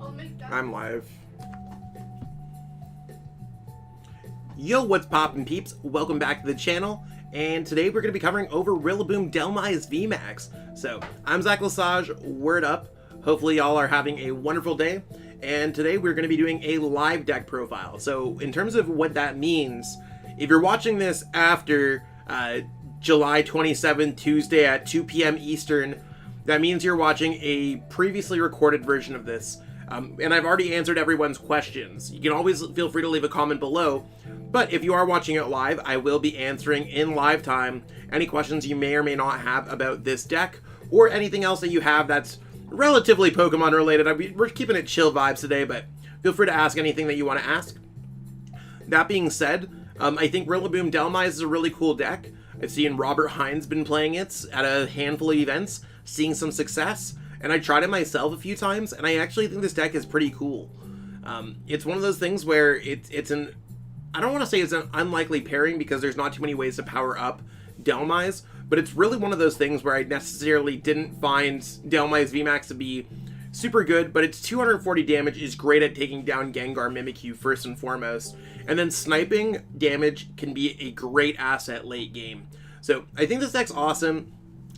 I'm live. Yo, what's poppin' peeps? Welcome back to the channel, and today we're going to be covering over Rillaboom Dhelmise VMAX. So, I'm Zach Lesage, word up. Hopefully y'all are having a wonderful day, and today we're going to be doing a live deck profile. So, in terms of what that means, if you're watching this after July 27th, Tuesday at 2 p.m. Eastern, that means you're watching a previously recorded version of this. And I've already answered everyone's questions. You can always feel free to leave a comment below, but if you are watching it live, I will be answering in live time any questions you may or may not have about this deck, or anything else that you have that's relatively Pokemon related. We're keeping it chill vibes today, but feel free to ask anything that you want to ask. That being said, I think Rillaboom Dhelmise is a really cool deck. I've seen Robert Hines been playing it at a handful of events, seeing some success. And I tried it myself a few times, and I actually think this deck is pretty cool. It's one of those things where it's an... I don't want to say it's an unlikely pairing because there's not too many ways to power up Dhelmise, but it's really one of those things where I necessarily didn't find Dhelmise VMAX to be super good, but its 240 damage is great at taking down Gengar Mimikyu first and foremost. And then sniping damage can be a great asset late game. So I think this deck's awesome.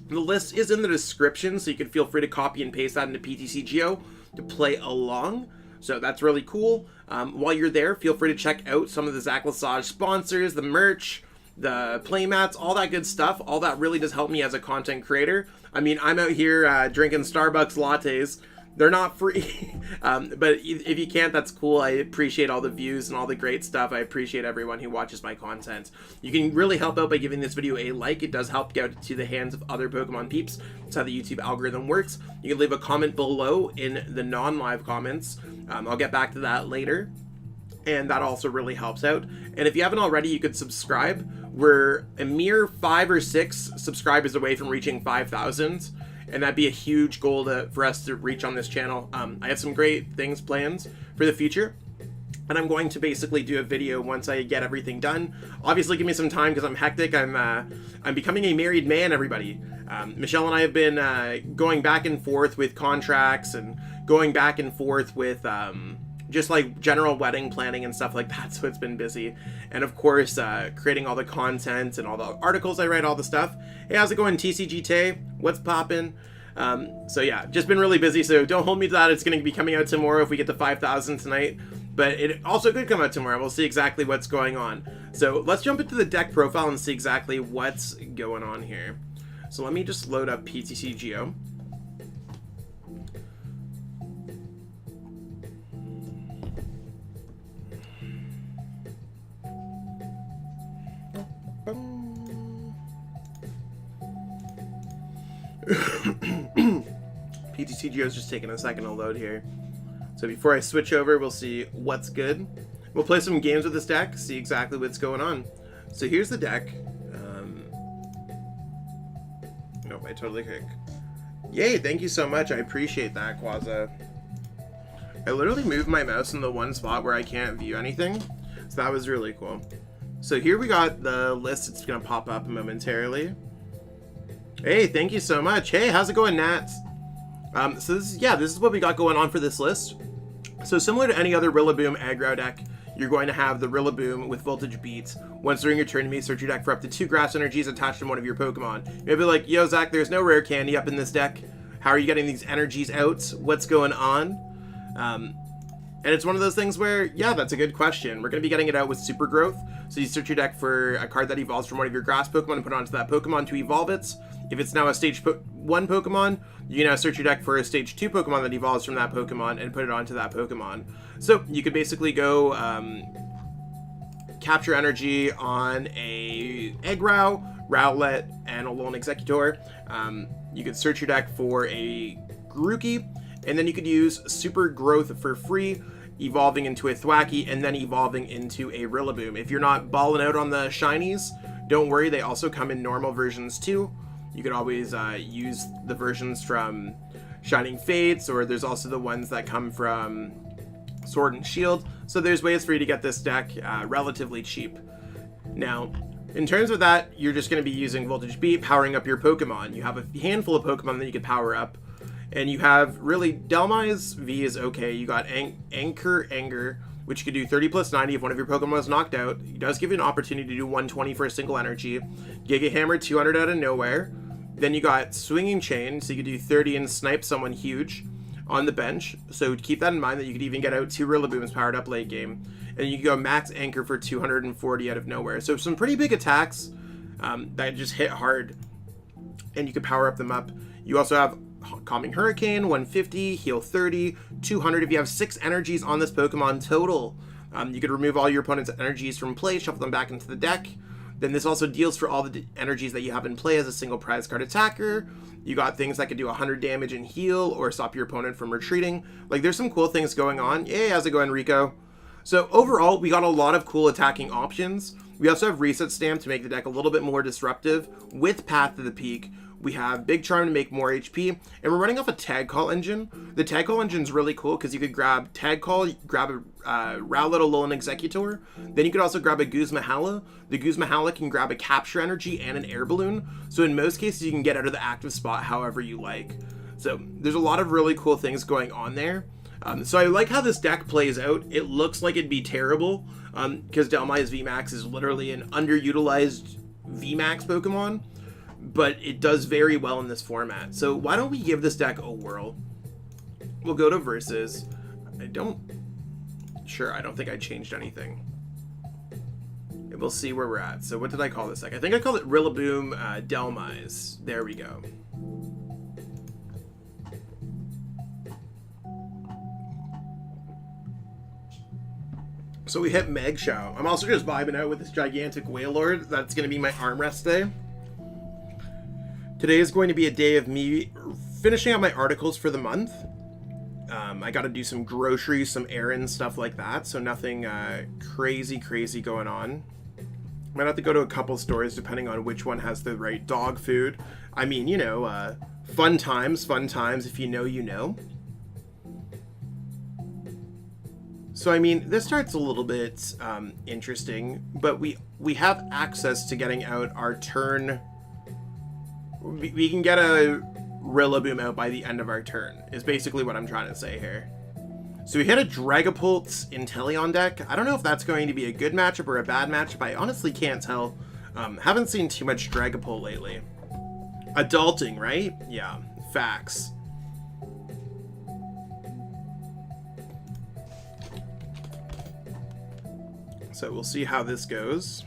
The list is in the description, so you can feel free to copy and paste that into PTCGO to play along. So that's really cool. While you're there, feel free to check out some of the Zach Lesage sponsors, the merch, the playmats, all that good stuff. All that really does help me as a content creator. I mean, I'm out here drinking Starbucks lattes. They're not free, but if you can't, that's cool. I appreciate all the views and all the great stuff. I appreciate everyone who watches my content. You can really help out by giving this video a like. It does help get to the hands of other Pokemon peeps. That's how the YouTube algorithm works. You can leave a comment below in the non-live comments. I'll get back to that later. And that also really helps out. And if you haven't already, you could subscribe. We're a mere 5 or 6 subscribers away from reaching 5,000. And that'd be a huge goal for us to reach on this channel. I have some great things planned for the future, and I'm going to basically do a video once I get everything done. Obviously, give me some time because I'm hectic. I'm becoming a married man, everybody. Michelle and I have been going back and forth with contracts and going back and forth with just like general wedding planning and stuff like that, so it's been busy. And of course, creating all the content and all the articles I write, all the stuff. Hey, how's it going, TCG TEU? What's poppin'? So yeah, just been really busy, so don't hold me to that. It's going to be coming out tomorrow if we get to 5,000 tonight, but it also could come out tomorrow. We'll see exactly what's going on. So let's jump into the deck profile and see exactly what's going on here. So let me just load up PTCGO. PTCGO is just taking a second to load here. So before I switch over, we'll see what's good. We'll play some games with this deck, see exactly what's going on. So here's the deck. Nope, I totally click. Yay, thank you so much. I appreciate that, Quaza. I literally moved my mouse in the one spot where I can't view anything. So that was really cool. So here we got the list. It's going to pop up momentarily. Hey, thank you so much. Hey, how's it going, Nats? So this is what we got going on for this list. So similar to any other Rillaboom aggro deck, you're going to have the Rillaboom with Voltage Beats. Once during your turn, you may search your deck for up to 2 grass energies attached to one of your Pokemon. You'll be like, yo, Zach, there's no rare candy up in this deck. How are you getting these energies out? What's going on? And it's one of those things where, yeah, that's a good question. We're going to be getting it out with Super Growth. So you search your deck for a card that evolves from one of your grass Pokemon and put it onto that Pokemon to evolve it. If it's now a Stage 1 Pokemon, you can now search your deck for a Stage 2 Pokemon that evolves from that Pokemon and put it onto that Pokemon. So you could basically go capture energy on a Eggrow, Rowlet, and Alolan Exeggutor. You could search your deck for a Grookey, and then you could use Super Growth for free, evolving into a Thwackey, and then evolving into a Rillaboom. If you're not balling out on the shinies, don't worry, they also come in normal versions too. You could always use the versions from Shining Fates, or there's also the ones that come from Sword and Shield. So there's ways for you to get this deck relatively cheap. Now, in terms of that, you're just going to be using Voltage Beat, powering up your Pokemon. You have a handful of Pokemon that you could power up, And you have, really, Dhelmise V is okay. You got Anger, which could do 30 plus 90 if one of your Pokemon is knocked out. It does give you an opportunity to do 120 for a single energy. Giga Hammer, 200 out of nowhere. Then you got Swinging Chain, so you could do 30 and snipe someone huge on the bench. So keep that in mind, that you could even get out 2 Rillabooms powered up late game. And you could go Max Anchor for 240 out of nowhere. So some pretty big attacks that just hit hard. And you could power up them up. You also have Calming Hurricane, 150, heal 30, 200 if you have 6 energies on this Pokemon total. You could remove all your opponent's energies from play, shuffle them back into the deck. Then this also deals for all the energies that you have in play as a single prize card attacker. You got things that could do 100 damage and heal, or stop your opponent from retreating. Like, there's some cool things going on. Hey, how's it going, Rico? So overall, we got a lot of cool attacking options. We also have Reset Stamp to make the deck a little bit more disruptive with Path to the Peak. We have Big Charm to make more HP, and we're running off a Tag Call engine. The Tag Call engine is really cool because you could grab Tag Call, grab a Rowlet, Alolan, Exeggutor. Then you could also grab a Guzma. The Guzma can grab a Capture Energy and an Air Balloon. So in most cases, you can get out of the active spot however you like. So there's a lot of really cool things going on there. So I like how this deck plays out. It looks like it'd be terrible because Dhelmise VMAX is literally an underutilized VMAX Pokemon. But it does very well in this format. So why don't we give this deck a whirl? We'll go to Versus. I don't think I changed anything. And we'll see where we're at. So what did I call this deck? I think I called it Rillaboom Dhelmise. There we go. So we hit Magshow. I'm also just vibing out with this gigantic Wailord. That's going to be my armrest day. Today is going to be a day of me finishing up my articles for the month. I got to do some groceries, some errands, stuff like that. So nothing crazy going on. Might have to go to a couple stores depending on which one has the right dog food. I mean, you know, fun times. If you know, you know. So, I mean, this starts a little bit interesting, but we have access to getting out our turn. We can get a Rillaboom out by the end of our turn, is basically what I'm trying to say here. So we hit a Dragapult Inteleon deck. I don't know if that's going to be a good matchup or a bad matchup. I honestly can't tell. Haven't seen too much Dragapult lately. Adulting, right? Yeah, facts. So we'll see how this goes.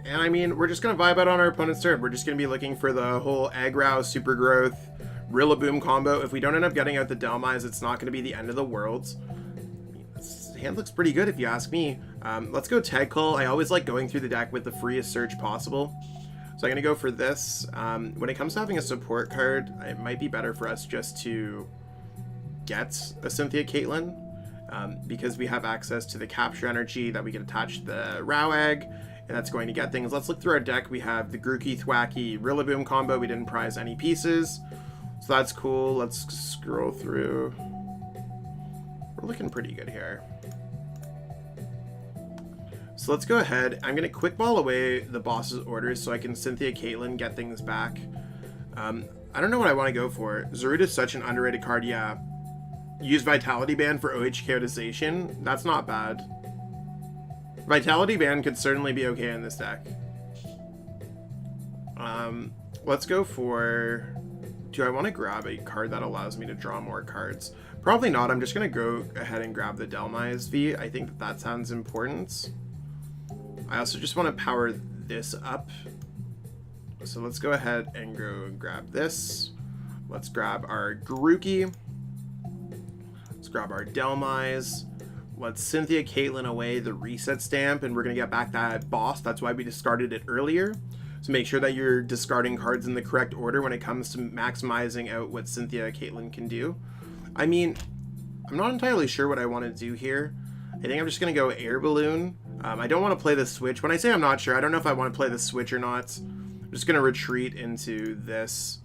And I mean, we're just going to vibe out on our opponent's turn. We're just going to be looking for the whole Aggro, Super Growth, Rillaboom combo. If we don't end up getting out the Dhelmise, it's not going to be the end of the world. I mean, this hand looks pretty good if you ask me. Let's go Tag Call. I always like going through the deck with the freest search possible. So I'm going to go for this. When it comes to having a support card, it might be better for us just to get a Cynthia Caitlin. Because we have access to the Capture Energy that we can attach to the Rowegg. And that's going to get things. Let's look through our deck. We have the Grookey, Thwackey, Rillaboom combo. We didn't prize any pieces. So that's cool. Let's scroll through. We're looking pretty good here. So let's go ahead. I'm going to quick ball away the boss's orders so I can Cynthia Caitlin get things back. I don't know what I want to go for. Zarude is such an underrated card. Yeah. Use Vitality Band for OHKOtization. That's not bad. Vitality Band could certainly be okay in this deck. Let's go for... Do I want to grab a card that allows me to draw more cards? Probably not. I'm just going to go ahead and grab the Dhelmise V. I think that sounds important. I also just want to power this up. So let's go ahead and go grab this. Let's grab our Grookey. Let's grab our Dhelmise. Let's Cynthia Caitlin away the Reset Stamp, and we're going to get back that boss. That's why we discarded it earlier. So make sure that you're discarding cards in the correct order when it comes to maximizing out what Cynthia Caitlin can do. I mean, I'm not entirely sure what I want to do here. I think I'm just going to go Air Balloon. I don't want to play the Switch. When I say I'm not sure, I don't know if I want to play the Switch or not. I'm just going to retreat into this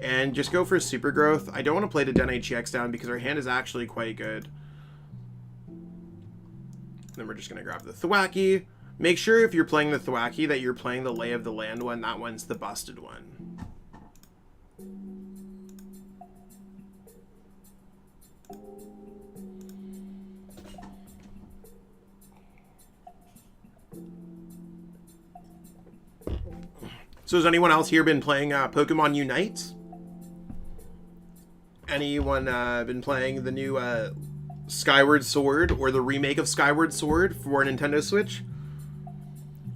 and just go for Super Growth. I don't want to play Dedenne-GX down because our hand is actually quite good. Then we're just going to grab the Thwackey. Make sure if you're playing the Thwackey that you're playing the Lay of the Land one. That one's the busted one. So has anyone else here been playing Pokemon Unite? Anyone been playing the new Skyward Sword or the remake of Skyward Sword for Nintendo Switch?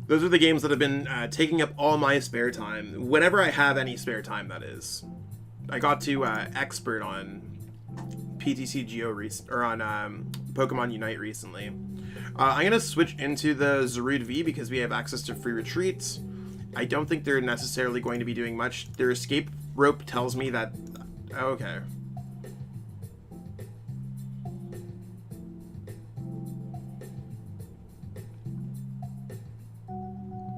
Those are the games that have been taking up all my spare time. Whenever I have any spare time, that is. I got to expert on PTCGO or on Pokemon Unite recently. I'm going to switch into the Zarude V because we have access to free retreats. I don't think they're necessarily going to be doing much. Their escape rope tells me that... Okay.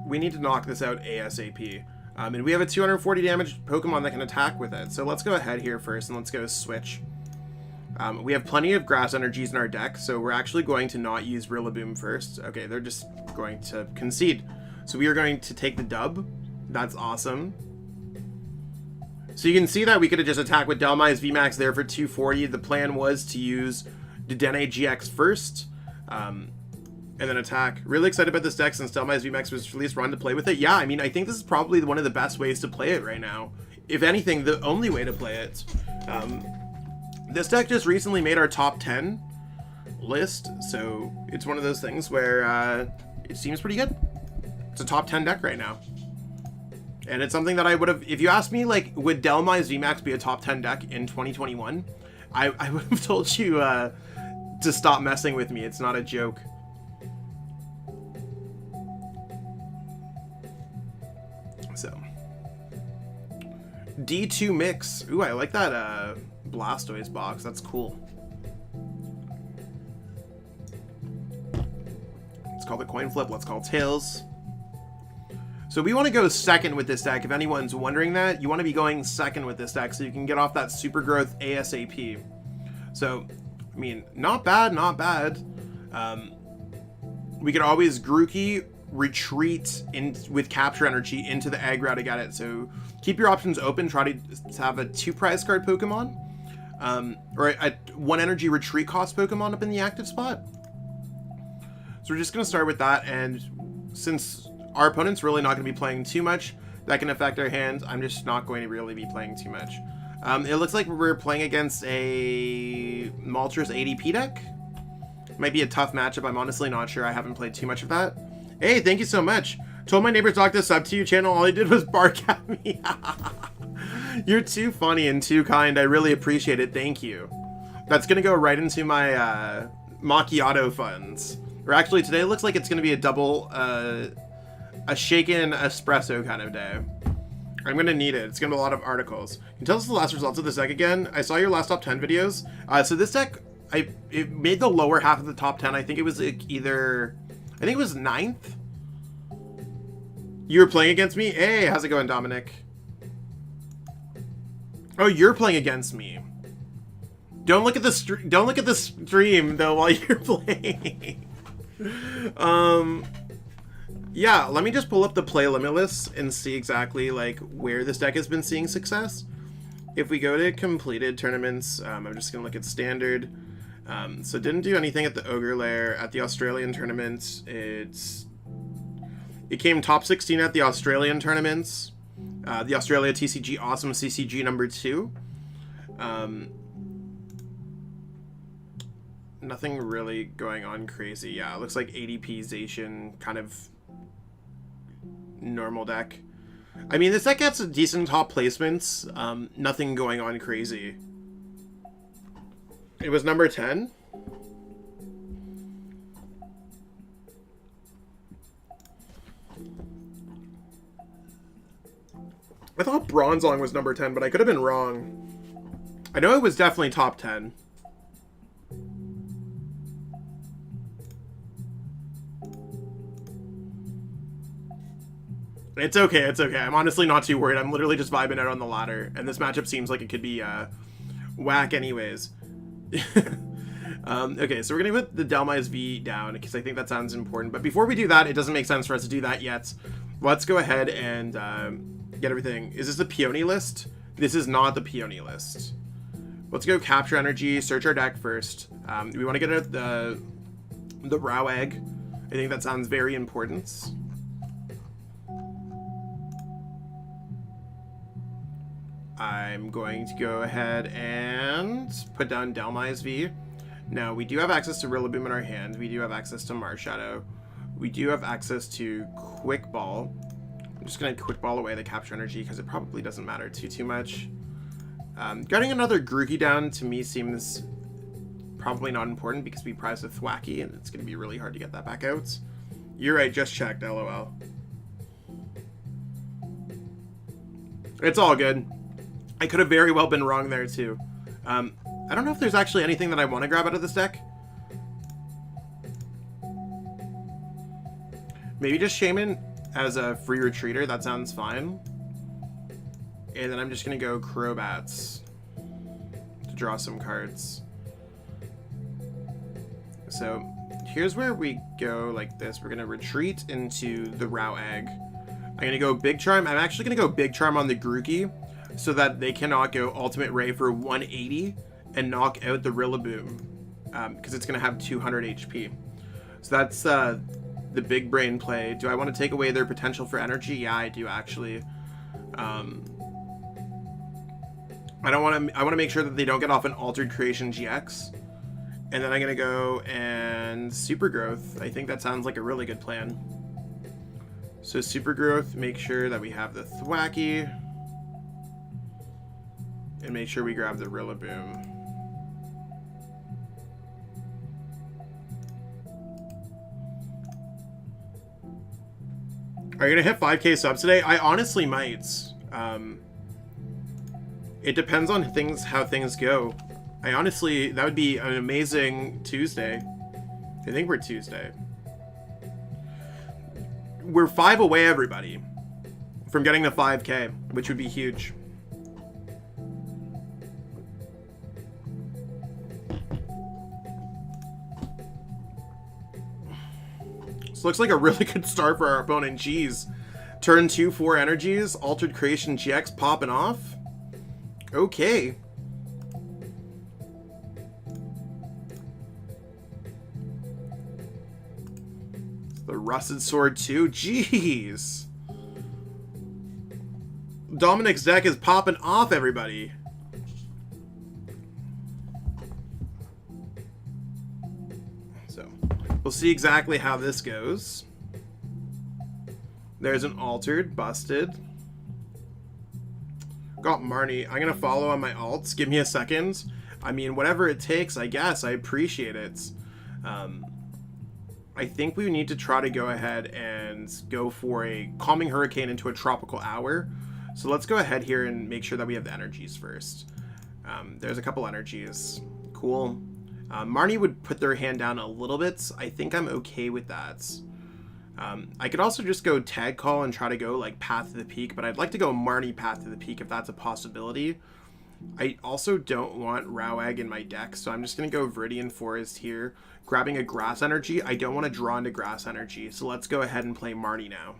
We need to knock this out ASAP. And we have a 240 damage Pokemon that can attack with it. So let's go ahead here first and let's go switch. We have plenty of grass energies in our deck, so we're actually going to not use Rillaboom first. Okay, they're just going to concede. So we are going to take the dub. That's awesome. So you can see that we could have just attacked with Dhelmise VMAX there for 240. The plan was to use Dedenne-GX first, and then attack. Really excited about this deck since Dhelmise VMAX was released. Run to play with it. Yeah, I mean, I think this is probably one of the best ways to play it right now. If anything, the only way to play it. This deck just recently made our top 10 list, so it's one of those things where it seems pretty good. It's a top 10 deck right now. And it's something that I would have... If you asked me, like, would Dhelmise VMAX be a top 10 deck in 2021? I would have told you to stop messing with me. It's not a joke. So. D2 Mix. Ooh, I like that Blastoise box. That's cool. Let's call the coin flip. Let's call tails. So we want to go second with this deck. If anyone's wondering that, you want to be going second with this deck so you can get off that super growth ASAP. So, I mean, not bad, not bad. We could always Grookey retreat in with capture energy into the aggro to get it. So keep your options open. Try to have a 2 prize card Pokemon. Or a 1 energy retreat cost Pokemon up in the active spot. So we're just going to start with that. And since our opponent's really not going to be playing too much, that can affect our hands, I'm just not going to really be playing too much. It looks like we're playing against a Moltres ADP deck. Might be a tough matchup. I'm honestly not sure. I haven't played too much of that. Hey, thank you so much. Told my neighbor to talk this up to you channel. All he did was bark at me. You're too funny and too kind. I really appreciate it. Thank you. That's going to go right into my macchiato funds. Or actually, today looks like it's going to be a double... a shaken espresso kind of day. I'm going to need it. It's going to be a lot of articles. Can you tell us the last results of this deck again? I saw your last top 10 videos. So this deck, it made the lower half of the top 10. I think it was either... I think it was 9th. You were playing against me? Hey, how's it going, Dominic? Oh, you're playing against me. Don't look at the don't look at the stream though while you're playing. Yeah, let me just pull up the play limit list and see exactly like where this deck has been seeing success. If we go to completed tournaments, I'm just gonna look at standard. So didn't do anything at the Ogre Lair. At the Australian tournament, it came top 16 at the Australian tournaments. The Australia TCG Awesome CCG number 2. Nothing really going on crazy. Yeah, it looks like ADP-zation kind of normal deck. I mean, this deck gets a decent top placements. Nothing going on crazy. It was number 10. I thought Bronzong was number 10, but I could have been wrong. I know it was definitely top 10. It's okay, it's okay. I'm honestly not too worried. I'm literally just vibing out on the ladder, and this matchup seems like it could be whack anyways. Okay, so we're gonna put the Dhelmise V down because I think that sounds important. But before we do that, it doesn't make sense for us to do that yet. Let's go ahead and get everything. Is this the peony list? This is not the peony list. Let's go capture energy, search our deck first. We want to get out the Row Egg. I think that sounds very important. I'm going to go ahead and put down Dhelmise V. Now, we do have access to Rillaboom in our hand. We do have access to Marshadow. We do have access to Quick Ball. I'm just going to Quick Ball away the capture energy because it probably doesn't matter too much. Getting another Grookey down to me seems probably not important because we prize a Thwackey and it's going to be really hard to get that back out. You're right, just checked, LOL. It's all good. I could have very well been wrong there too. I don't know if there's actually anything that I want to grab out of this deck. Maybe just Shaymin as a free retreater. That sounds fine. And then I'm just going to go Crobats to draw some cards. So here's where we go like this. We're going to retreat into the Row Egg. I'm going to go Big Charm. I'm actually going to go Big Charm on the Grookey so that they cannot go Ultimate Ray for 180 and knock out the Rillaboom because it's going to have 200 HP. So that's the big brain play. Do I want to take away their potential for energy? Yeah, I do actually. I want to make sure that they don't get off an Altered Creation GX. And then I'm going to go and Super Growth. I think that sounds like a really good plan. So Super Growth, make sure that we have the Thwackey. And make sure we grab the Rillaboom. Are you going to hit 5K subs today? I honestly might. It depends on how things go. I honestly, that would be an amazing Tuesday. I think we're Tuesday. We're 5 away, everybody, from getting to 5K, which would be huge. This looks like a really good start for our opponent. Jeez. Turn 2, 4 energies. Altered Creation GX popping off. Okay. The Rusted Sword 2. Jeez. Dominic's deck is popping off, everybody. So, we'll see exactly how this goes. There's an Altered, busted. Got Marnie. I'm going to follow on my alts. Give me a second. I mean, whatever it takes, I guess. I appreciate it. I think we need to try to go ahead and go for a Calming Hurricane into a Tropical Hour. So let's go ahead here and make sure that we have the energies first. There's a couple energies. Cool. Marnie would put their hand down a little bit. I think I'm okay with that. I could also just go Tag Call and try to go like Path to the Peak, but I'd like to go Marnie Path to the Peak if that's a possibility. I also don't want Row Egg in my deck, so I'm just going to go Viridian Forest here, grabbing a Grass Energy. I don't want to draw into Grass Energy, so let's go ahead and play Marnie now.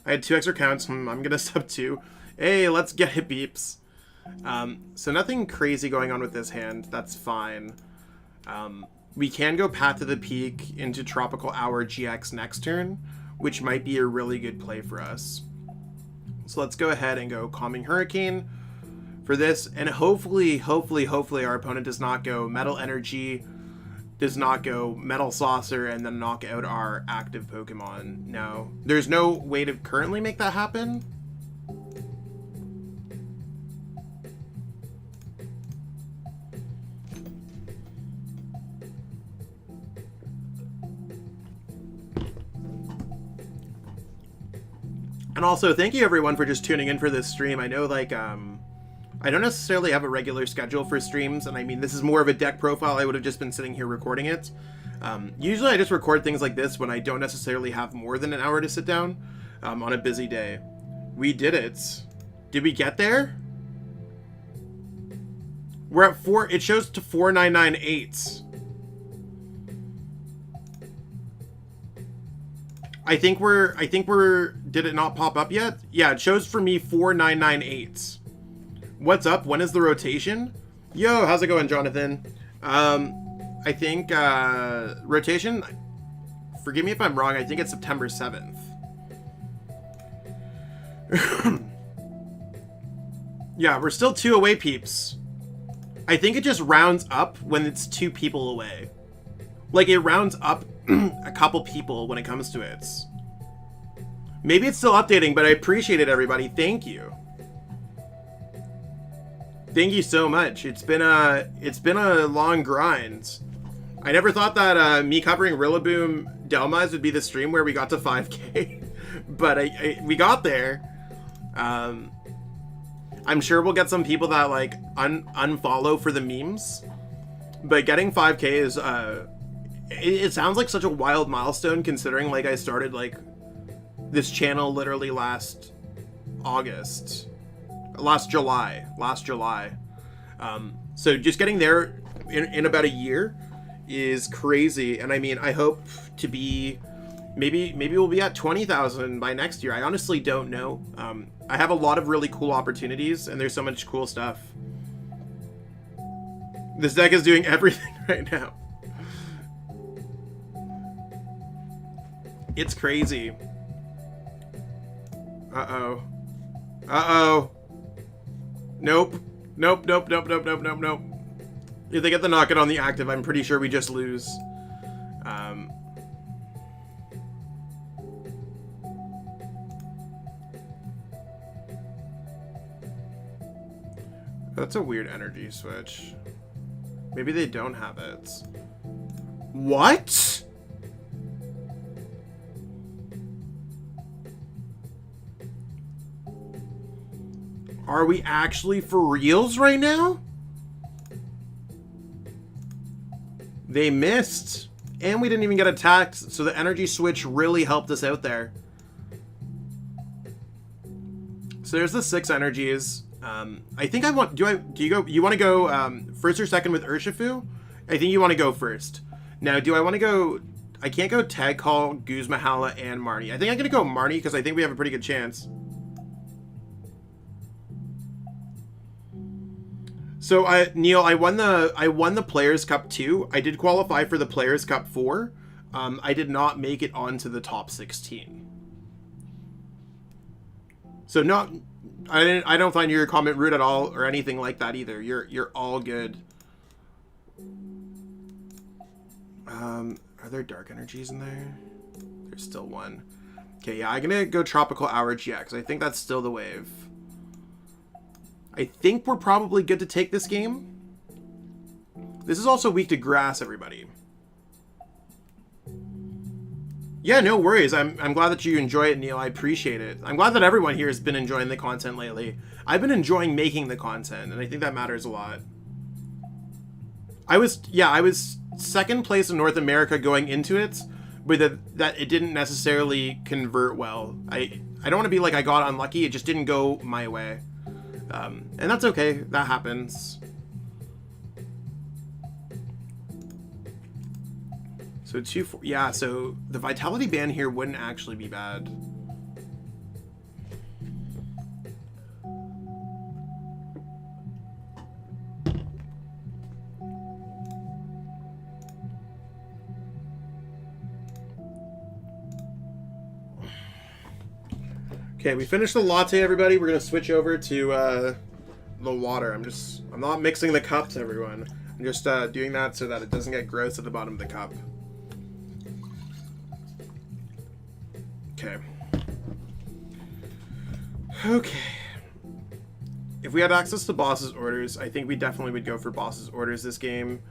I had 2 extra counts. I'm going to sub 2. Hey, let's get it, beeps. So nothing crazy going on with this hand. That's fine. We can go Path to the Peak into Tropical Hour GX next turn, which might be a really good play for us. So let's go ahead and go Calming Hurricane for this, and hopefully our opponent does not go Metal Energy, does not go Metal Saucer, and then knock out our active Pokemon. No, there's no way to currently make that happen. And also, thank you everyone for just tuning in for this stream. I know, like, I don't necessarily have a regular schedule for streams, and I mean, this is more of a deck profile. I would have just been sitting here recording it. Usually I just record things like this when I don't necessarily have more than an hour to sit down on a busy day. We did it. Did we get there? We're at 4, it shows to 4998. I think we're, did it not pop up yet? Yeah, it shows for me 4998s. What's up? When is the rotation? Yo, how's it going, Jonathan? I think, rotation, forgive me if I'm wrong, I think it's September 7th. Yeah, we're still 2 away, peeps. I think it just rounds up when it's 2 people away. Like, it rounds up a couple people when it comes to it. Maybe it's still updating, but I appreciate it, everybody. Thank you. Thank you so much. It's been a long grind. I never thought that me covering Rillaboom Dhelmise would be the stream where we got to 5K, but we got there. I'm sure we'll get some people that like unfollow for the memes, but getting 5K is it sounds like such a wild milestone, considering like I started like this channel literally last July. So just getting there in about a year is crazy. And I mean, I hope to be, maybe we'll be at 20,000 by next year. I honestly don't know. I have a lot of really cool opportunities, and there's so much cool stuff. This deck is doing everything right now. It's crazy. Uh-oh. Uh-oh. Nope. Nope, nope, nope, nope, nope, nope, nope. If they get the knockout on the active, I'm pretty sure we just lose. That's a weird energy switch. Maybe they don't have it. What? Are we actually for reals right now? They missed. And we didn't even get attacked, so the energy switch really helped us out there. So there's the 6 energies. I think I want, you want to go first or second with Urshifu? I think you want to go first. Now, do I want to go, I can't go Tag Call, Guzmahala, and Marnie. I think I'm going to go Marnie because I think we have a pretty good chance. So Neil, I won the Players Cup 2. I did qualify for the Players Cup 4. I did not make it onto the top 16. So I don't find your comment rude at all or anything like that either. You're all good. Are there dark energies in there? There's still one. Okay, yeah, I'm gonna go Tropical Hour GX. I think that's still the wave. I think we're probably good to take this game. This is also weak to grass, everybody. Yeah, no worries. I'm glad that you enjoy it, Neil. I appreciate it. I'm glad that everyone here has been enjoying the content lately. I've been enjoying making the content, and I think that matters a lot. I was second place in North America going into it, but that it didn't necessarily convert well. I don't want to be like I got unlucky. It just didn't go my way. And that's okay. That happens. So 2-4, yeah, so the Vitality Band here wouldn't actually be bad. Okay, we finished the latte, everybody. We're gonna switch over to the water. I'm not mixing the cups, everyone. I'm just doing that so that it doesn't get gross at the bottom of the cup. Okay. Okay. If we had access to boss's orders, I think we definitely would go for boss's orders this game.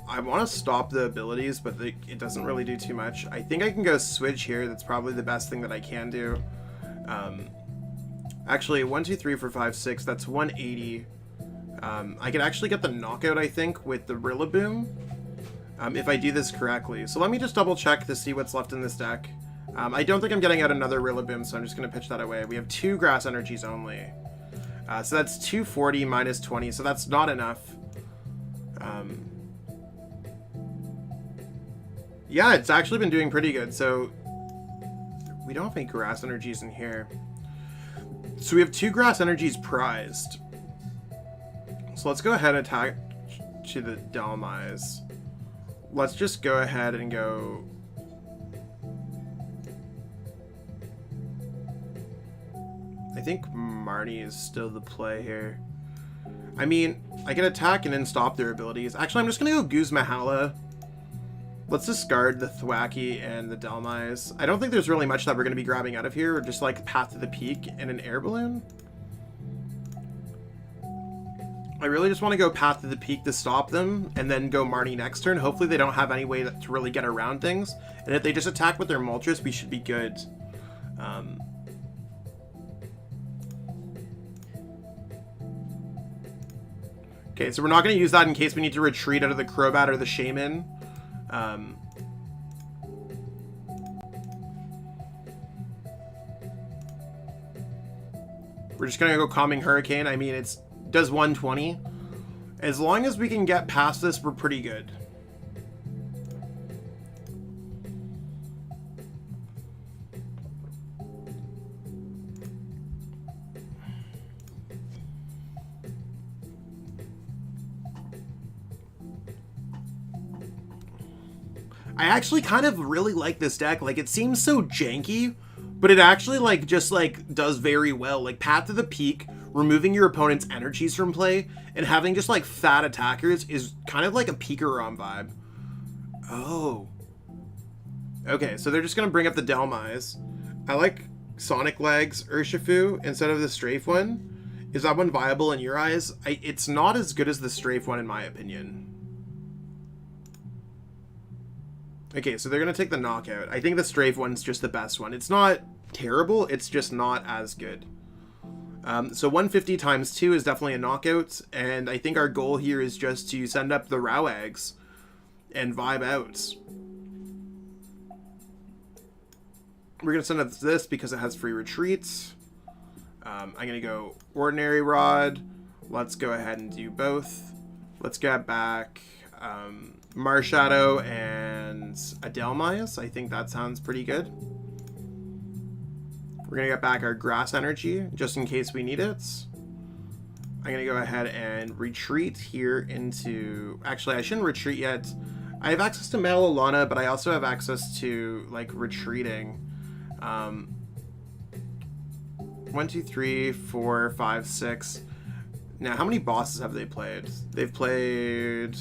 I want to stop the abilities, but it doesn't really do too much. I think I can go switch here. That's probably the best thing that I can do. Actually, 1, 2, 3, 4, 5, 6. That's 180. I could actually get the knockout, I think, with the Rillaboom. If I do this correctly. So let me just double check to see what's left in this deck. I don't think I'm getting out another Rillaboom, so I'm just going to pitch that away. We have 2 grass energies only. So that's 240 minus 20, so that's not enough. Yeah, it's actually been doing pretty good. So we don't have any grass energies in here. So we have 2 grass energies prized. So let's go ahead and attack to the Dhelmise. Let's just go ahead and go... I think Marnie is still the play here. I mean, I can attack and then stop their abilities. Actually, I'm just going to go Guzmahala. Let's discard the Thwackey and the Dhelmise. I don't think there's really much that we're going to be grabbing out of here. We're just like Path to the Peak and an air balloon. I really just want to go Path to the Peak to stop them and then go Marnie next turn. Hopefully they don't have any way to really get around things. And if they just attack with their Moltres, we should be good. Okay, so we're not going to use that in case we need to retreat out of the Crobat or the Shaymin. We're just going to go Calming Hurricane. I mean, it does 120. As long as we can get past this, we're pretty good. I actually kind of really like this deck. Like, it seems so janky, but it actually, like, just, like, does very well. Like, Path to the Peak, removing your opponent's energies from play, and having just, like, fat attackers is kind of like a Pikarom vibe. Oh. Okay, so they're just going to bring up the Dhelmise. I like Sonic Legs Urshifu instead of the Strafe one. Is that one viable in your eyes? It's not as good as the Strafe one, in my opinion. Okay, so they're going to take the Knockout. I think the Strafe one's just the best one. It's not terrible, it's just not as good. So 150 times 2 is definitely a Knockout, and I think our goal here is just to send up the Rowags and vibe out. We're going to send up this because it has free retreats. I'm going to go Ordinary Rod. Let's go ahead and do both. Let's get back... Marshadow and a Dhelmise. I think that sounds pretty good. We're going to get back our grass energy just in case we need it. I'm going to go ahead and retreat here into... Actually, I shouldn't retreat yet. I have access to Mallow Lana, but I also have access to, like, retreating. 1, 2, 3, 4, 5, 6. Now, how many bosses have they played? They've played...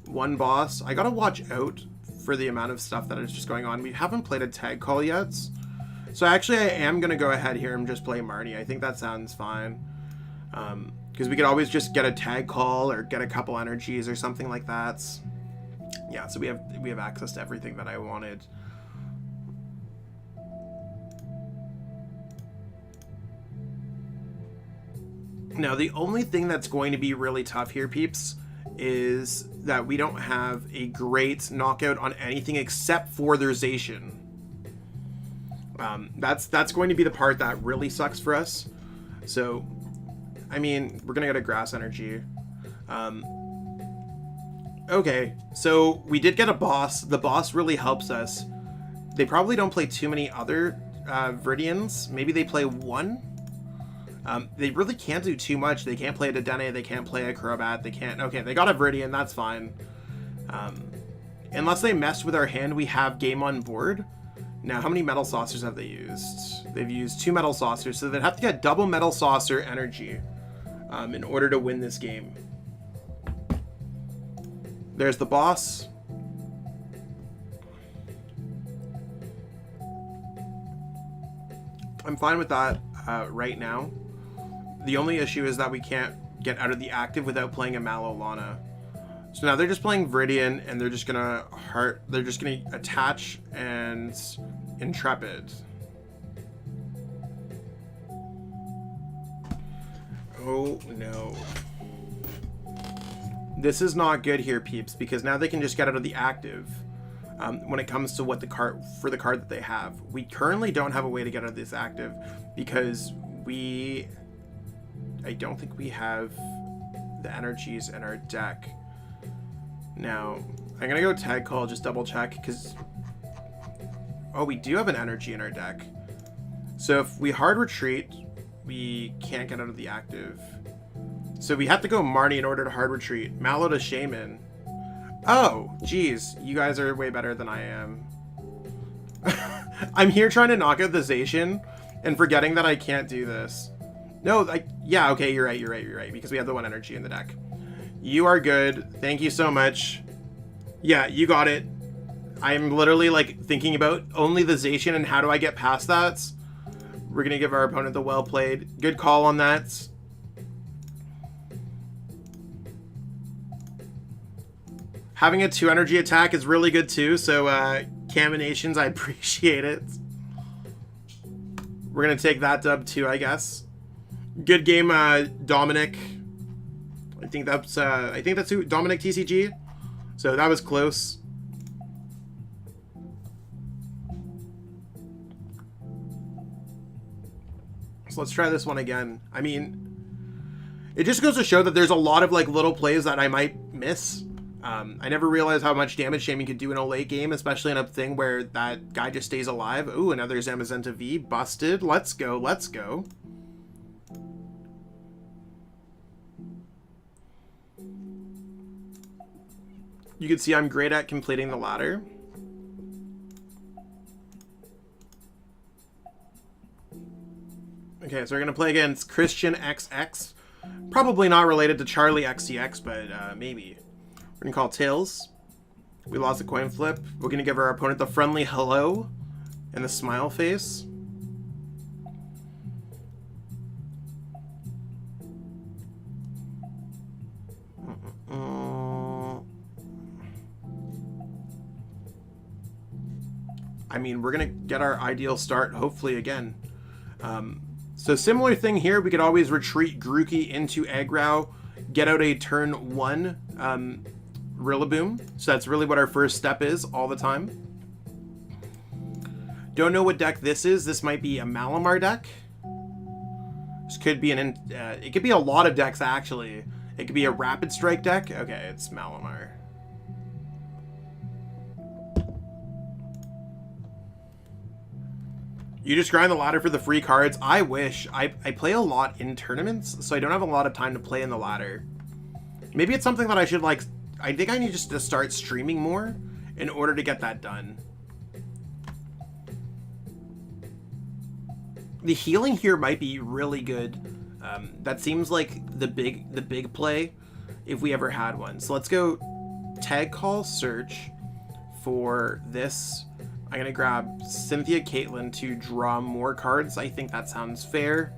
1 boss. I gotta watch out for the amount of stuff that is just going on. We haven't played a tag call yet. So actually I am gonna go ahead here and just play Marnie. I think that sounds fine. Because we could always just get a tag call or get a couple energies or something like that. Yeah, so we have access to everything that I wanted. Now the only thing that's going to be really tough here, peeps, is that we don't have a great knockout on anything except for their Zacian. That's going to be the part that really sucks for us. So, I mean, we're gonna get a grass energy. Okay, so we did get a boss. The boss really helps us. They probably don't play too many other Viridians. Maybe they play 1. They really can't do too much. They can't play a Dedenne, they can't play a Crobat, they can't... Okay, they got a Viridian, that's fine. Unless they mess with our hand, we have game on board. Now, how many Metal Saucers have they used? They've used 2 Metal Saucers, so they'd have to get double Metal Saucer energy in order to win this game. There's the boss. I'm fine with that right now. The only issue is that we can't get out of the active without playing a Mallow Lana. So now they're just playing Viridian, and they're just gonna attach and Intrepid. Oh no. This is not good here, peeps, because now they can just get out of the active when it comes to what the card that they have. We currently don't have a way to get out of this active because I don't think we have the energies in our deck. Now, I'm gonna go tag call, just double check, because... Oh, we do have an energy in our deck. So if we hard retreat, we can't get out of the active. So we have to go Marnie in order to hard retreat. Mallow to Shaymin. Oh, geez. You guys are way better than I am. I'm here trying to knock out the Zacian and forgetting that I can't do this. No, yeah, okay, you're right, because we have the one energy in the deck. You are good. Thank you so much. Yeah, you got it. I'm literally, like, thinking about only the Zacian and how do I get past that. We're going to give our opponent the well played. Good call on that. Having a 2 energy attack is really good too, so Caminations, I appreciate it. We're going to take that dub too, I guess. Good game, Dominic. I think that's who, Dominic TCG. So that was close. So let's try this one again. I mean, it just goes to show that there's a lot of like little plays that I might miss. I never realized how much damage Shaymin could do in a late game, especially in a thing where that guy just stays alive. Ooh, another Zamazenta V. Busted. Let's go. Let's go. You can see I'm great at completing the ladder. Okay, so we're going to play against Christian XX. Probably not related to Charlie XCX, but maybe. We're going to call tails. We lost a coin flip. We're going to give our opponent the friendly hello and the smile face. I mean, we're going to get our ideal start, hopefully, again. So similar thing here. We could always retreat Grookey into aggro, get out a turn 1 Rillaboom. So that's really what our first step is all the time. Don't know what deck this is. This might be a Malamar deck. This could be it could be a lot of decks, actually. It could be a Rapid Strike deck. Okay, it's Malamar. You just grind the ladder for the free cards. I wish. I play a lot in tournaments, so I don't have a lot of time to play in the ladder. Maybe it's something that I should, like... I think I need just to start streaming more in order to get that done. The healing here might be really good. That seems like the big play if we ever had one. So let's go tag call search for this. I'm going to grab Cynthia Caitlin to draw more cards. I think that sounds fair.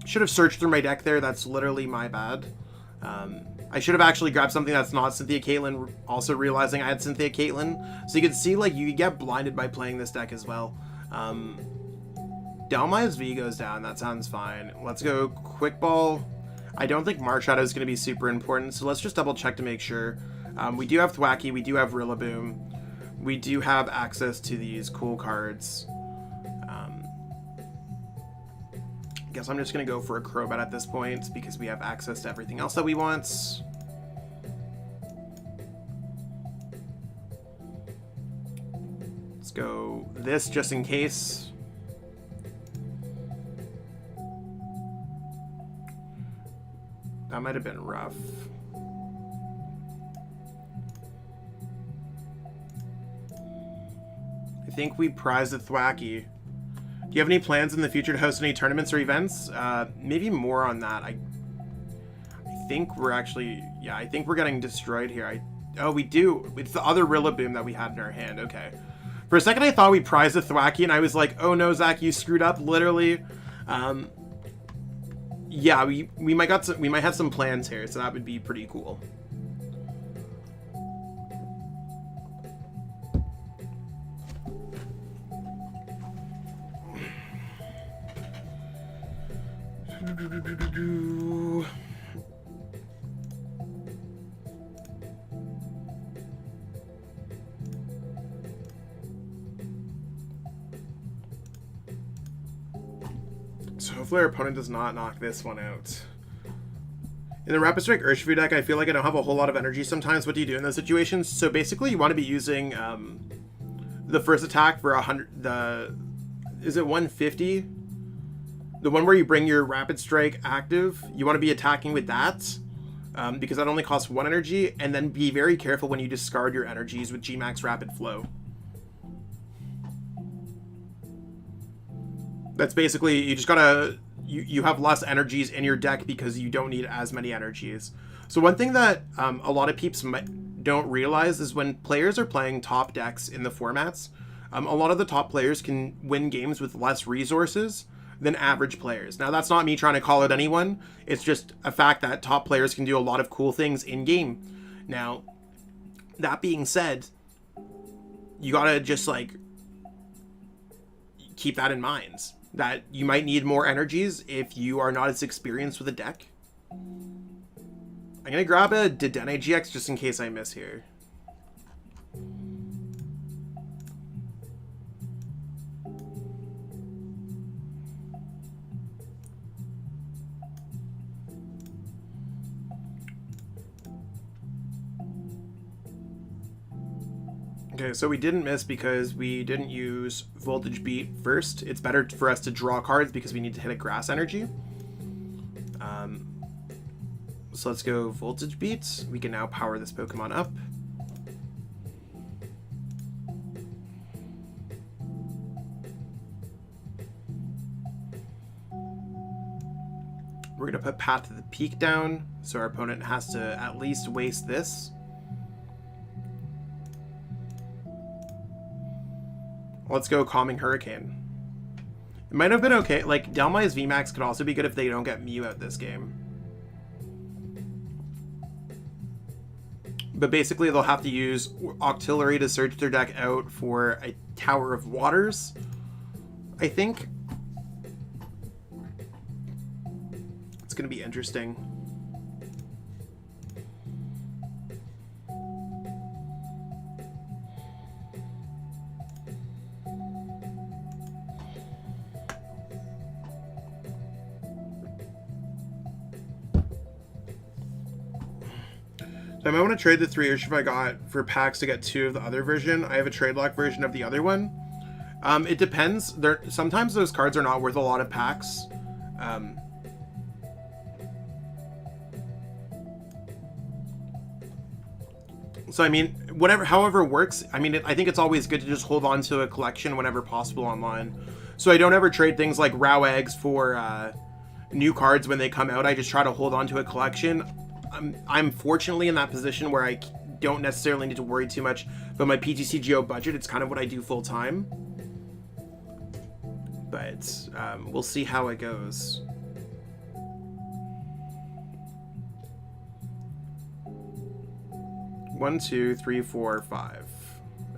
Should have searched through my deck there. That's literally my bad. I should have actually grabbed something that's not Cynthia Caitlin, also realizing I had Cynthia Caitlin. So you can see, like, you get blinded by playing this deck as well. Dhelmise V goes down. That sounds fine. Let's go Quick Ball. I don't think Marshadow is going to be super important, so let's just double check to make sure. We do have Thwackey. We do have Rillaboom. We do have access to these cool cards. I guess I'm just going to go for a Crobat at this point because we have access to everything else that we want. Let's go this just in case. That might have been rough. I think we prize the Thwackey. Do you have any plans in the future to host any tournaments or events? Maybe more on that. I think we're actually... Yeah, I think we're getting destroyed here. Oh, we do. It's the other Rillaboom that we had in our hand. Okay. For a second, I thought we prized the Thwackey, and I was like, oh no, Zach, you screwed up. Literally. Yeah, we might have some plans here, so that would be pretty cool. So hopefully our opponent does not knock this one out. In the Rapid Strike Urshifu deck, I feel like I don't have a whole lot of energy sometimes. What do you do in those situations? So basically, you want to be using the first attack for 100. Is it 150? The one where you bring your Rapid Strike active. You want to be attacking with that because that only costs 1 energy. And then be very careful when you discard your energies with Gmax Rapid Flow. That's basically, you just gotta, you have less energies in your deck because you don't need as many energies. So one thing that a lot of peeps don't realize is when players are playing top decks in the formats, a lot of the top players can win games with less resources than average players. Now, that's not me trying to call out anyone. It's just a fact that top players can do a lot of cool things in game. Now, that being said, you gotta just like keep that in mind. That you might need more energies if you are not as experienced with a deck. I'm going to grab a Dedenne-GX just in case I miss here. Okay, so we didn't miss because we didn't use Voltage Beat first. It's better for us to draw cards because we need to hit a grass energy. So let's go Voltage Beat. We can now power this Pokemon up. We're going to put Path to the Peak down, so our opponent has to at least waste this. Let's go Calming Hurricane. It might have been okay. Like, Dhelmise VMAX could also be good if they don't get Mew out this game. But basically, they'll have to use Octillery to search their deck out for a Tower of Waters, I think. It's going to be interesting. So I might want to trade the 3 Urshifu I got for packs to get 2 of the other version. I have a trade lock version of the other one. It depends. Sometimes those cards are not worth a lot of packs. So I mean, however works. I mean, I think it's always good to just hold on to a collection whenever possible online. So I don't ever trade things like raw eggs for new cards when they come out. I just try to hold on to a collection. I'm fortunately in that position where I don't necessarily need to worry too much about my PTCGO budget. It's kind of what I do full time. But we'll see how it goes. One, 2, 3, 4, 5.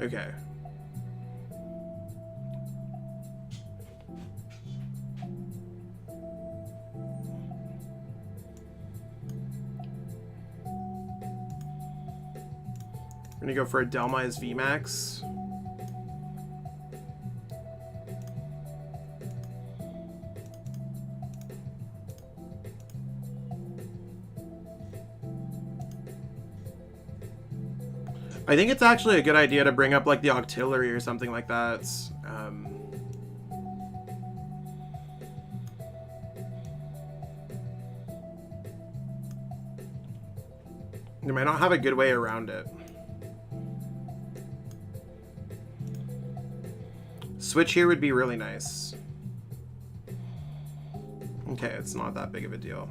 Okay. I'm gonna go for a Dhelmise VMAX. I think it's actually a good idea to bring up like the Octillery or something like that. You might not have a good way around it. Switch here would be really nice. Okay, it's not that big of a deal.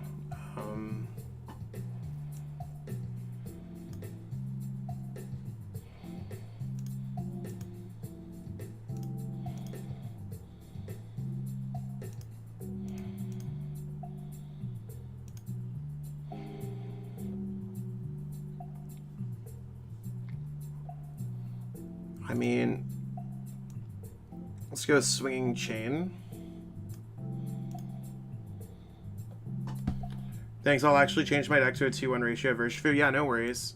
I mean, let's go Swinging Chain. Thanks, I'll actually change my deck to a 2-1 ratio of Urshifu. Yeah, no worries.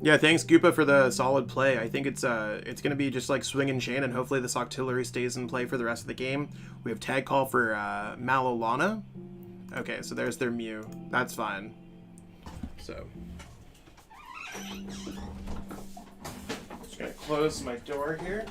Yeah, thanks, Goopa, for the solid play. I think it's going to be just like Swinging Chain, and hopefully this Octillery stays in play for the rest of the game. We have Tag Call for Mallow Lana. Okay, so there's their Mew. That's fine. So just gonna close my door here.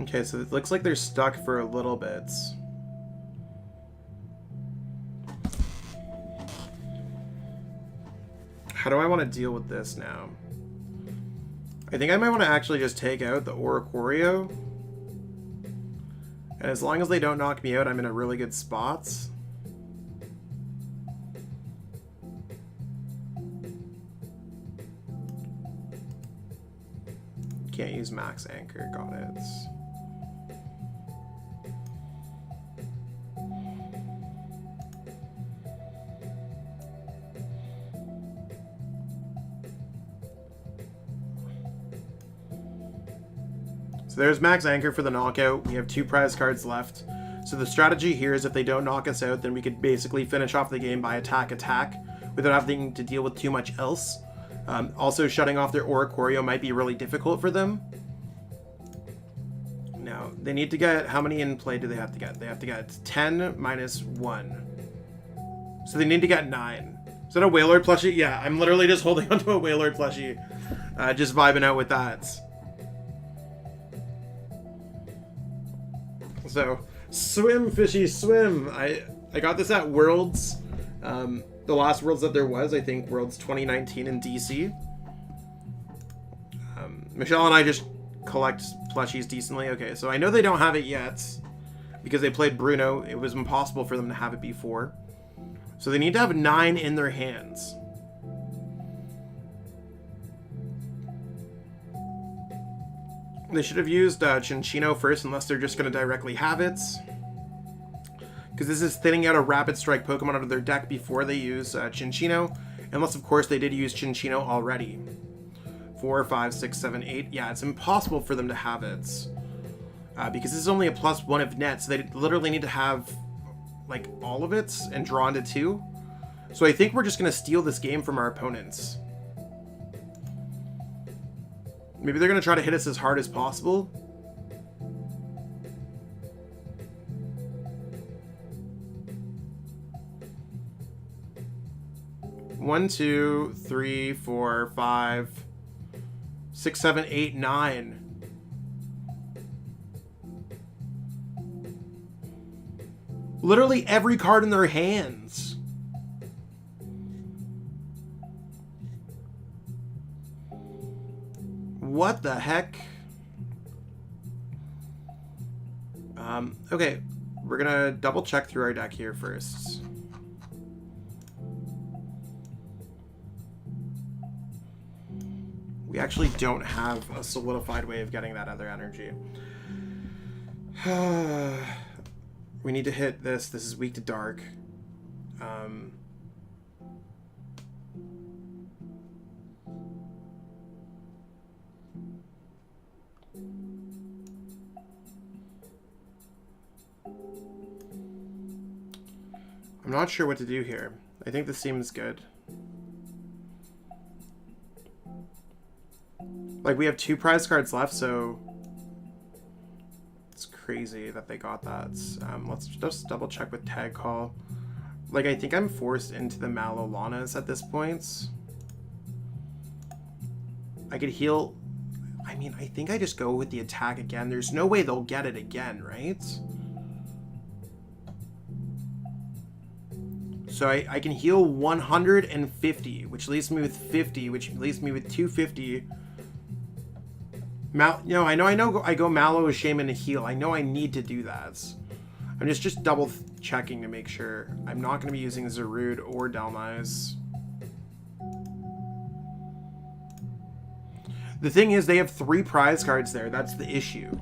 Okay, so it looks like they're stuck for a little bit. How do I want to deal with this now? I think I might want to actually just take out the Oricorio. And as long as they don't knock me out, I'm in a really good spot. Can't use Max Anchor, got it. So there's Max Anchor for the knockout. We have 2 prize cards left. So the strategy here is if they don't knock us out, then we could basically finish off the game by attack without having to deal with too much else. Also, shutting off their Oricorio might be really difficult for them. Now, they need to get... How many in play do they have to get? They have to get 10 minus 1. So they need to get 9. Is that a Wailord plushie? Yeah, I'm literally just holding onto a Wailord plushie. Just vibing out with that. So, swim, fishy, swim. I got this at Worlds. The last Worlds that there was, I think Worlds 2019 in DC. Michelle and I just collect plushies decently. Okay, so I know they don't have it yet because they played Bruno. It was impossible for them to have it before. So they need to have 9 in their hands. They should have used Chinchino first, unless they're just going to directly have it. Because this is thinning out a Rapid Strike Pokemon out of their deck before they use Chinchino. Unless, of course, they did use Chinchino already. 4, 5, 6, 7, 8. Yeah, it's impossible for them to have it. Because this is only a +1 of net, so they literally need to have, like, all of it and draw into 2. So I think we're just going to steal this game from our opponents. Maybe they're going to try to hit us as hard as possible. One, 2, 3, 4, 5, 6, 7, 8, 9. Literally every card in their hands. What the heck? Okay, we're gonna double check through our deck here first. We actually don't have a solidified way of getting that other energy. We need to hit this. This is weak to dark. I'm not sure what to do here. I think this seems good. Like, we have 2 prize cards left, so it's crazy that they got that. Let's just double check with Tag Call. Like, I think I'm forced into the Mallow Lanas at this point. I could heal. I mean, I think I just go with the attack again. There's no way they'll get it again, right? So I can heal 150, which leaves me with 50, which leaves me with 250. No, I go Mallow with Shaymin to heal. I know I need to do that. I'm just double checking to make sure. I'm not going to be using Zarude or Dhelmise. The thing is, they have 3 prize cards there. That's the issue.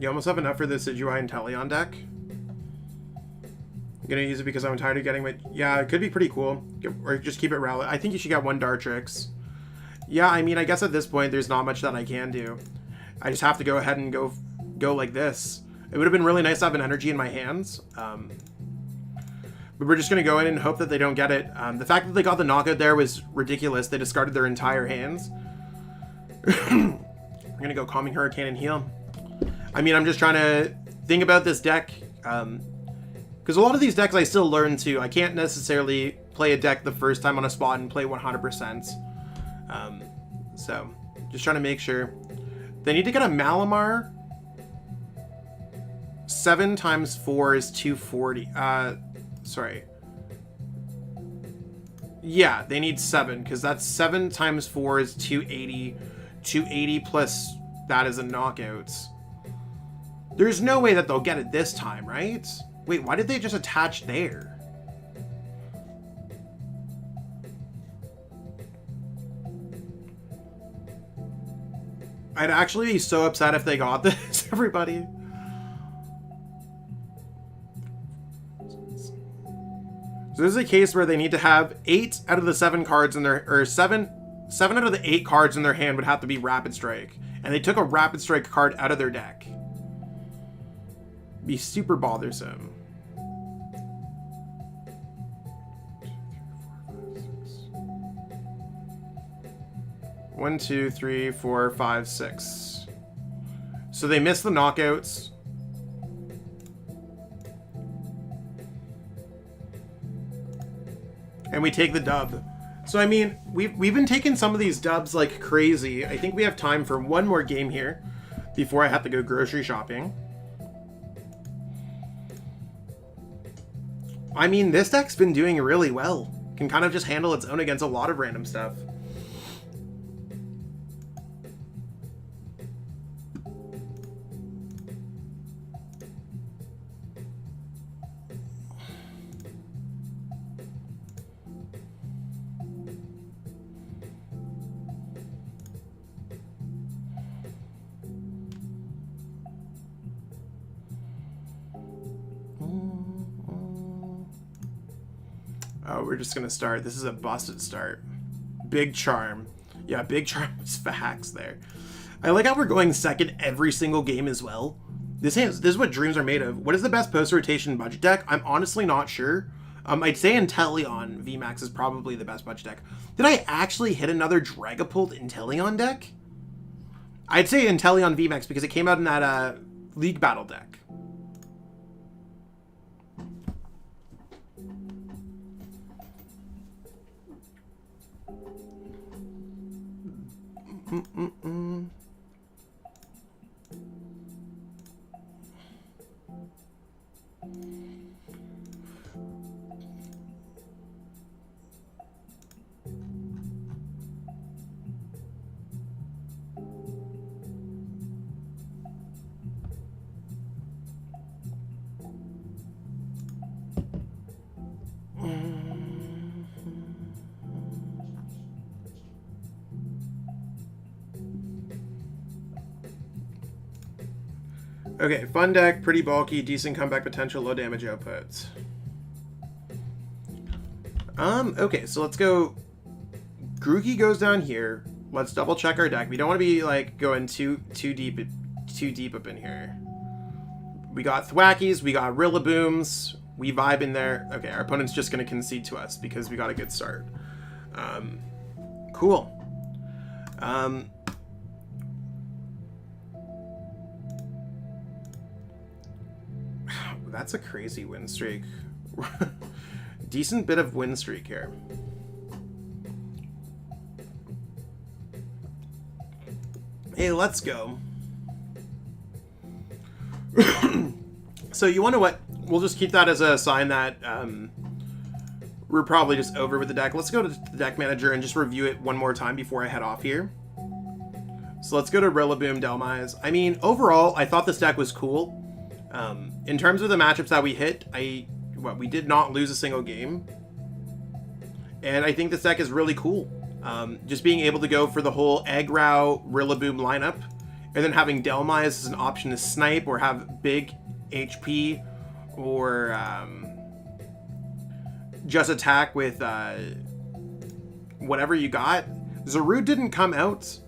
You almost have enough for the Decidueye and Teleon deck. I'm gonna use it because I'm tired of getting my... Yeah, it could be pretty cool. Or just keep it Rowlet. I think you should get 1 Dartrix. Yeah, I mean, I guess at this point, there's not much that I can do. I just have to go ahead and go like this. It would have been really nice to have an energy in my hands. But we're just gonna go in and hope that they don't get it. The fact that they got the knockout there was ridiculous. They discarded their entire hands. I'm gonna go Calming Hurricane and heal. I mean, I'm just trying to think about this deck, because a lot of these decks I still learn too. I can't necessarily play a deck the first time on a spot and play 100%. So, just trying to make sure. They need to get a Malamar. 7 times 4 is 240. Sorry. Yeah, they need 7, because that's 7 times 4 is 280. 280 plus that is a knockout. There's no way that they'll get it this time, right? Wait, why did they just attach there? I'd actually be so upset if they got this, everybody. So this is a case where they need to have 8 out of the 7 cards in their... Or 7 out of the 8 cards in their hand would have to be Rapid Strike. And they took a Rapid Strike card out of their deck. Be super bothersome. 1, 2, 3, 4, 5, 6. So they missed the knockouts. And we take the dub. So I mean, we've been taking some of these dubs like crazy. I think we have time for one more game here before I have to go grocery shopping. I mean, this deck's been doing really well. Can kind of just handle its own against a lot of random stuff. Oh, we're just gonna start. This is a busted start. Big Charm. Yeah, Big Charm is facts there. I like how we're going second every single game as well. This is what dreams are made of. What is the best post-rotation budget deck? I'm honestly not sure. I'd say Inteleon VMAX is probably the best budget deck. Did I actually hit another Dragapult Inteleon deck? I'd say Inteleon VMAX because it came out in that League Battle deck. Okay, fun deck, pretty bulky, decent comeback potential, low damage output. Okay, so let's go. Grookey goes down here. Let's double check our deck. We don't want to be like going too deep up in here. We got Thwackeys, we got Rillabooms, we vibe in there. Okay, our opponent's just gonna concede to us because we got a good start. Cool. That's a crazy win streak. Decent bit of win streak here. Hey, let's go. So you want to what? We'll just keep that as a sign that we're probably just over with the deck. Let's go to the deck manager and just review it one more time before I head off here. So let's go to Rillaboom Dhelmise. I mean, overall, I thought this deck was cool. In terms of the matchups that we hit, we did not lose a single game. And I think this deck is really cool. Just being able to go for the whole Aggro Rillaboom lineup, and then having Dhelmise as an option to snipe or have big HP, or just attack with whatever you got. Zarude didn't come out.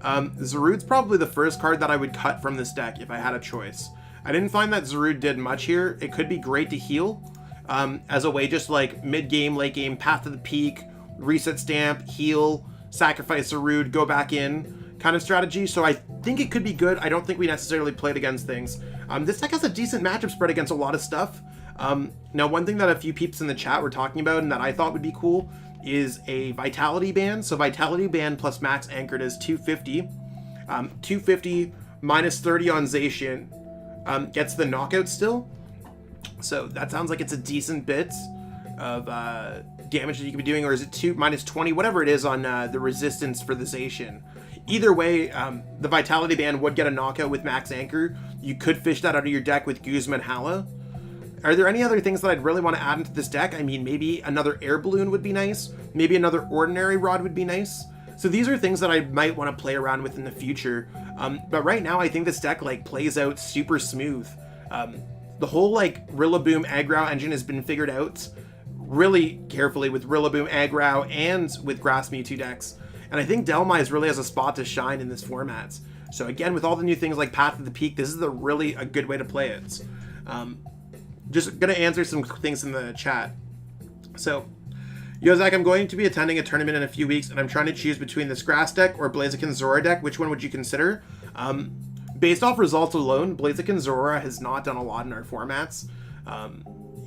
Zarude's probably the first card that I would cut from this deck if I had a choice. I didn't find that Zarude did much here. It could be great to heal as a way, just like mid-game, late-game, Path to the Peak, reset stamp, heal, sacrifice Zarude, go back in kind of strategy. So I think it could be good. I don't think we necessarily played against things. This deck has a decent matchup spread against a lot of stuff. Now, one thing that a few peeps in the chat were talking about and that I thought would be cool is a Vitality Band. So Vitality Band plus Max Anchored is 250. 250 minus 30 on Zacian gets the knockout still. So that sounds like it's a decent bit of damage that you could be doing, or is it minus 20, whatever it is on the resistance for the Zacian. Either way, the Vitality Band would get a knockout with Max Anchor. You could fish that out of your deck with Guzma and Hala. Are there any other things that I'd really want to add into this deck? I mean, maybe another Air Balloon would be nice. Maybe another Ordinary Rod would be nice. So these are things that I might want to play around with in the future. But right now, I think this deck plays out super smooth. The whole Rillaboom aggro engine has been figured out really carefully with Rillaboom aggro and with Grass Mewtwo decks. And I think Dhelmise really has a spot to shine in this format. So again, with all the new things like Path to the Peak, this is really a good way to play it. Just gonna answer some things in the chat. So, yo Zach, I'm going to be attending a tournament in a few weeks, and I'm trying to choose between this Grass deck or Blaziken Zora deck. Which one would you consider? Based off results alone, Blaziken Zora has not done a lot in our formats.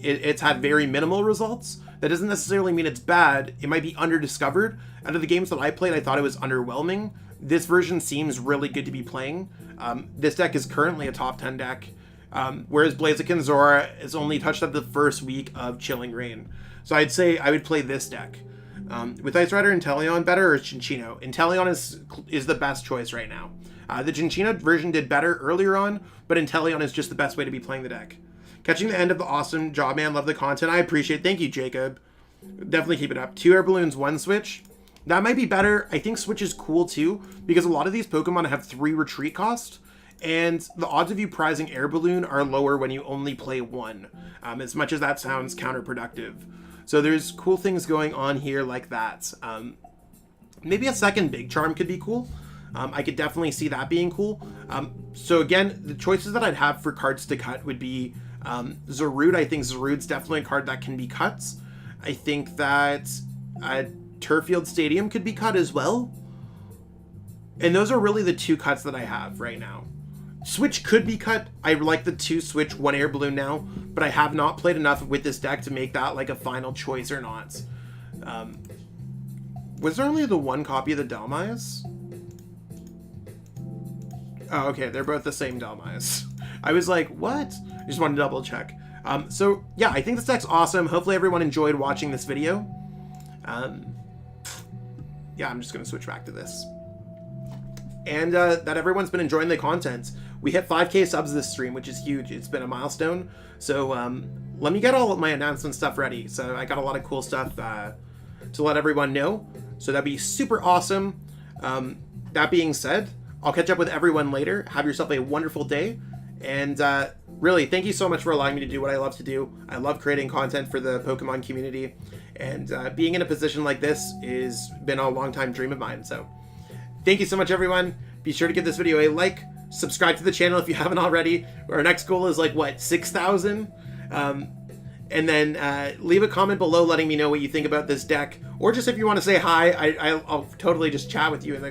It's had very minimal results. That doesn't necessarily mean it's bad. It might be under-discovered. Out of the games that I played, I thought it was underwhelming. This version seems really good to be playing. This deck is currently a top 10 deck. Whereas Blaziken Zora is only touched up the first week of Chilling Reign. So I'd say I would play this deck. With Ice Rider Inteleon better or Chinchino? Inteleon is the best choice right now. The Chinchino version did better earlier on, but Inteleon is just the best way to be playing the deck. Catching the end of the awesome job, man. Love the content. I appreciate it. Thank you, Jacob. Definitely keep it up. 2 Air Balloons, 1 Switch. That might be better. I think Switch is cool too, because a lot of these Pokemon have 3 retreat cost. And the odds of you prizing Air Balloon are lower when you only play 1, as much as that sounds counterproductive. So there's cool things going on here like that. Maybe a second Big Charm could be cool. I could definitely see that being cool. So again, the choices that I'd have for cards to cut would be Zarude. I think Zarude's definitely a card that can be cut. I think that Turffield Stadium could be cut as well. And those are really the 2 cuts that I have right now. Switch could be cut. I like the 2 Switch, 1 Air Balloon now, but I have not played enough with this deck to make that a final choice or not. Was there only the 1 copy of the Dhelmise? Oh, okay, they're both the same Dhelmise. I was like, what? I just wanted to double check. So yeah, I think this deck's awesome. Hopefully everyone enjoyed watching this video. Yeah, I'm just gonna switch back to this. And that everyone's been enjoying the content. We hit 5K subs this stream, which is huge. It's been a milestone. So let me get all of my announcement stuff ready. So I got a lot of cool stuff to let everyone know. So that'd be super awesome. That being said, I'll catch up with everyone later. Have yourself a wonderful day. And really, thank you so much for allowing me to do what I love to do. I love creating content for the Pokemon community. And being in a position like this has been a long time dream of mine. So thank you so much, everyone. Be sure to give this video a like. Subscribe to the channel if you haven't already. Our next goal is what, 6,000? And then leave a comment below letting me know what you think about this deck. Or just if you want to say hi, I'll totally just chat with you in the